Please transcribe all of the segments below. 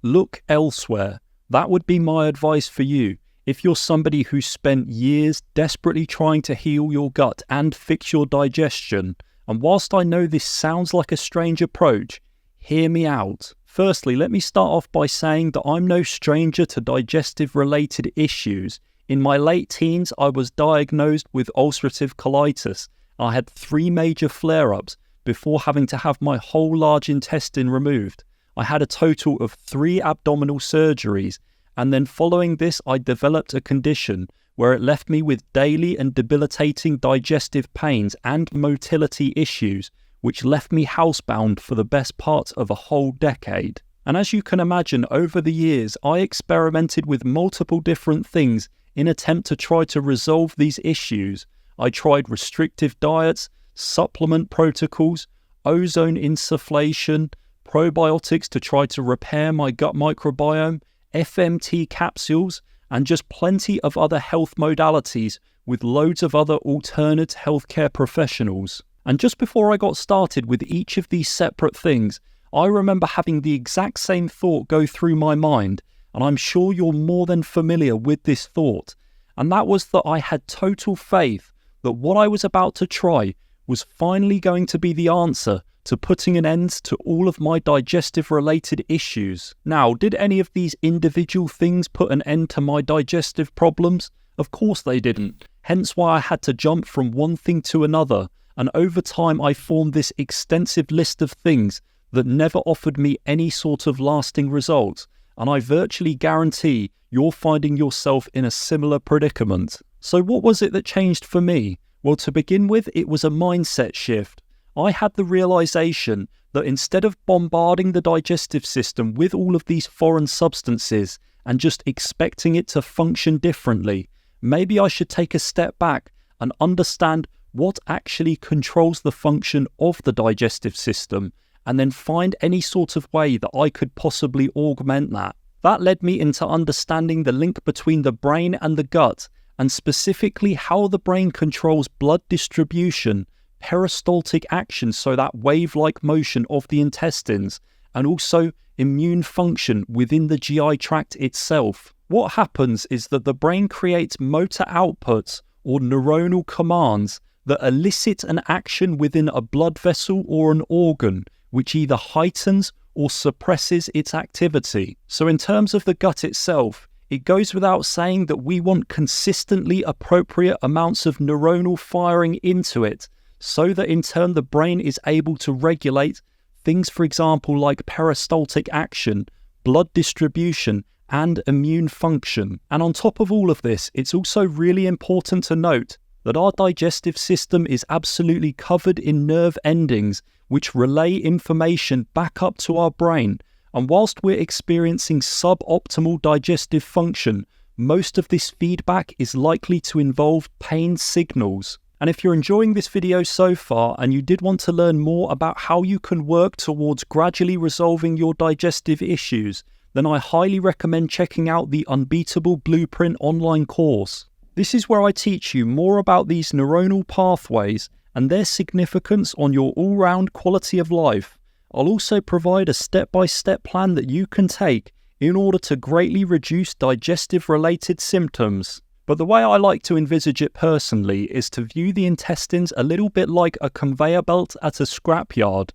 look elsewhere. That would be my advice for you. If you're somebody who spent years desperately trying to heal your gut and fix your digestion, and whilst I know this sounds like a strange approach, hear me out. Firstly, let me start off by saying that I'm no stranger to digestive-related issues. In my late teens, I was diagnosed with ulcerative colitis. I had 3 major flare-ups before having to have my whole large intestine removed. I had a total of 3 abdominal surgeries, and then following this I developed a condition where it left me with daily and debilitating digestive pains and motility issues, which left me housebound for the best part of a whole decade. And as you can imagine, over the years I experimented with multiple different things in attempt to try to resolve these issues. I tried restrictive diets, supplement protocols, ozone insufflation, probiotics to try to repair my gut microbiome, FMT capsules, and just plenty of other health modalities with loads of other alternate healthcare professionals. And just before I got started with each of these separate things, I remember having the exact same thought go through my mind, and I'm sure you're more than familiar with this thought. And that was that I had total faith that what I was about to try was finally going to be the answer to putting an end to all of my digestive-related issues. Now, did any of these individual things put an end to my digestive problems? Of course they didn't. Hence why I had to jump from one thing to another, and over time I formed this extensive list of things that never offered me any sort of lasting results, and I virtually guarantee you're finding yourself in a similar predicament. So what was it that changed for me? Well, to begin with, it was a mindset shift. I had the realization that instead of bombarding the digestive system with all of these foreign substances and just expecting it to function differently, maybe I should take a step back and understand what actually controls the function of the digestive system, and then find any sort of way that I could possibly augment that. That led me into understanding the link between the brain and the gut, and specifically how the brain controls blood distribution, peristaltic action, so that wave-like motion of the intestines, and also immune function within the GI tract itself. What happens is that the brain creates motor outputs or neuronal commands that elicit an action within a blood vessel or an organ, which either heightens or suppresses its activity. So in terms of the gut itself, it goes without saying that we want consistently appropriate amounts of neuronal firing into it, so that in turn the brain is able to regulate things, for example, like peristaltic action, blood distribution, and immune function. And on top of all of this, it's also really important to note that our digestive system is absolutely covered in nerve endings which relay information back up to our brain. And whilst we're experiencing suboptimal digestive function, most of this feedback is likely to involve pain signals. And if you're enjoying this video so far and you did want to learn more about how you can work towards gradually resolving your digestive issues, then I highly recommend checking out the Unbeatable Blueprint online course. This is where I teach you more about these neuronal pathways and their significance on your all-round quality of life. I'll also provide a step-by-step plan that you can take in order to greatly reduce digestive-related symptoms. But the way I like to envisage it personally is to view the intestines a little bit like a conveyor belt at a scrapyard.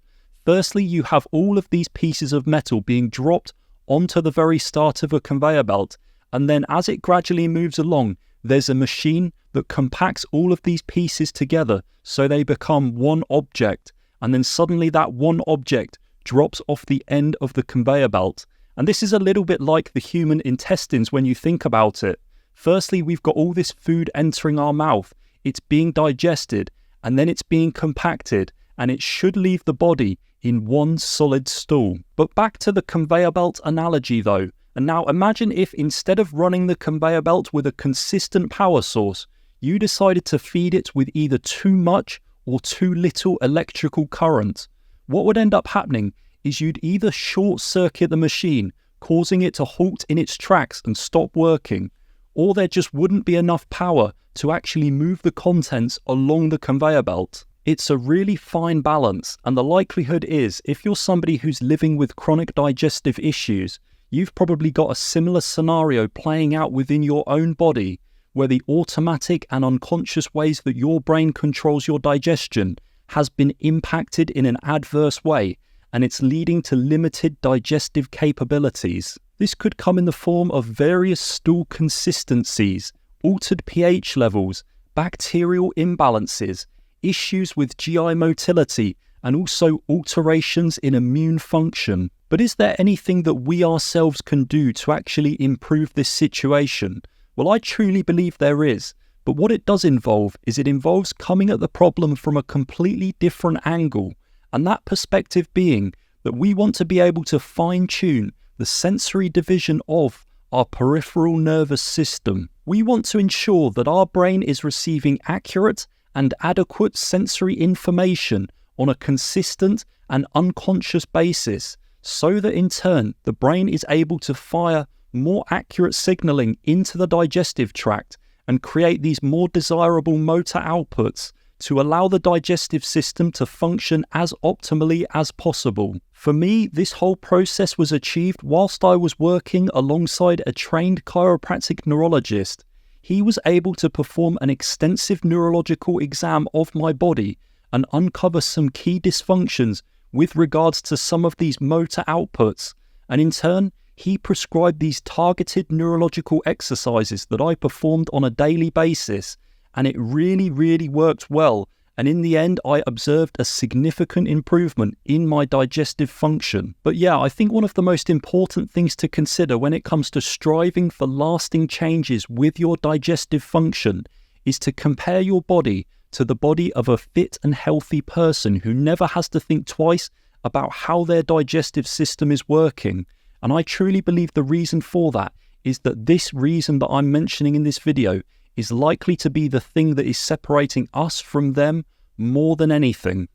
Firstly, you have all of these pieces of metal being dropped onto the very start of a conveyor belt, and then as it gradually moves along, there's a machine that compacts all of these pieces together so they become one object, and then suddenly that one object drops off the end of the conveyor belt. And this is a little bit like the human intestines when you think about it. Firstly, we've got all this food entering our mouth, it's being digested, and then it's being compacted, and it should leave the body in one solid stool. But back to the conveyor belt analogy though, and now imagine if instead of running the conveyor belt with a consistent power source, you decided to feed it with either too much or too little electrical current. What would end up happening is you'd either short circuit the machine, causing it to halt in its tracks and stop working, or there just wouldn't be enough power to actually move the contents along the conveyor belt. It's a really fine balance, and the likelihood is if you're somebody who's living with chronic digestive issues, you've probably got a similar scenario playing out within your own body, where the automatic and unconscious ways that your brain controls your digestion has been impacted in an adverse way, and it's leading to limited digestive capabilities. This could come in the form of various stool consistencies, altered pH levels, bacterial imbalances, issues with GI motility, and also alterations in immune function. But is there anything that we ourselves can do to actually improve this situation? Well, I truly believe there is, but what it does involve is it involves coming at the problem from a completely different angle, and that perspective being that we want to be able to fine-tune the sensory division of our peripheral nervous system. We want to ensure that our brain is receiving accurate and adequate sensory information on a consistent and unconscious basis, so that in turn the brain is able to fire more accurate signaling into the digestive tract and create these more desirable motor outputs to allow the digestive system to function as optimally as possible. For me, this whole process was achieved whilst I was working alongside a trained chiropractic neurologist. He was able to perform an extensive neurological exam of my body and uncover some key dysfunctions with regards to some of these motor outputs, and in turn, he prescribed these targeted neurological exercises that I performed on a daily basis, and it really worked well. And in the end, I observed a significant improvement in my digestive function. But yeah, I think one of the most important things to consider when it comes to striving for lasting changes with your digestive function is to compare your body to the body of a fit and healthy person who never has to think twice about how their digestive system is working. And I truly believe the reason for that is that this reason that I'm mentioning in this video is likely to be the thing that is separating us from them more than anything.